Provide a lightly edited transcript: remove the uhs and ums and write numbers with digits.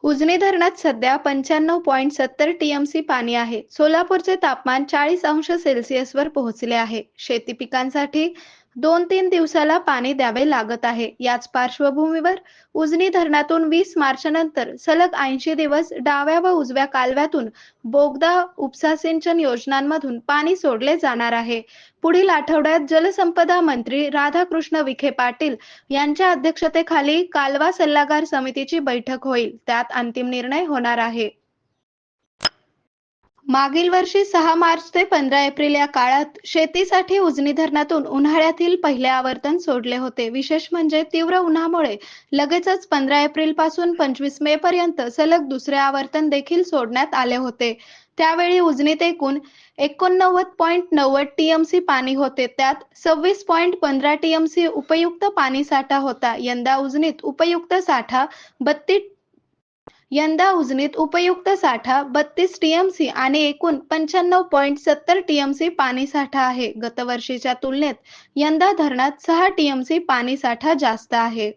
उजनी धरणात सध्या 95.70 टीएमसी पाणी आहे. सोलापूरचे तापमान 40°C वर पोहोचले आहे. शेती पिकांसाठी 2-3 दिवसाला पाणी द्यावे लागत आहे. याच पार्श्वभूमीवर उजनी धरणातून 20 मार्चनंतर सलग 80 दिवस डाव्या व उजव्या कालव्यातून बोगदा उपसा सिंचन योजनांमधून पाणी सोडले जाणार आहे. पुढील आठवड्यात जलसंपदा मंत्री राधाकृष्ण विखे पाटील यांच्या अध्यक्षतेखाली कालवा सल्लागार समितीची बैठक होईल. त्यात अंतिम निर्णय होणार आहे. मागील वर्षी 6 मार्च ते 15 एप्रिल या काळात शेतीसाठी उजनी धरणातून उन्हाळ्यातील पहिले आवर्तन सोडले होते. विशेष म्हणजे तीव्र उन्हामुळे लगेचच 15 एप्रिल पासून 25 मे पर्यंत सलग दुसरे आवर्तन देखील सोडण्यात आले होते. त्यावेळी उजनीत एकूण 89.90 टीएमसी पाणी होते. त्यात 26.15 टीएमसी उपयुक्त पाणीसाठा होता. यंदा उजनीत उपयुक्त साठा 32 टीएमसी आणि एकूण 95.70 टीएमसी पाणीसाठा आहे. गतवर्षीच्या तुलनेत यंदा धरणात 6 टीएमसी पाणीसाठा जास्त आहे.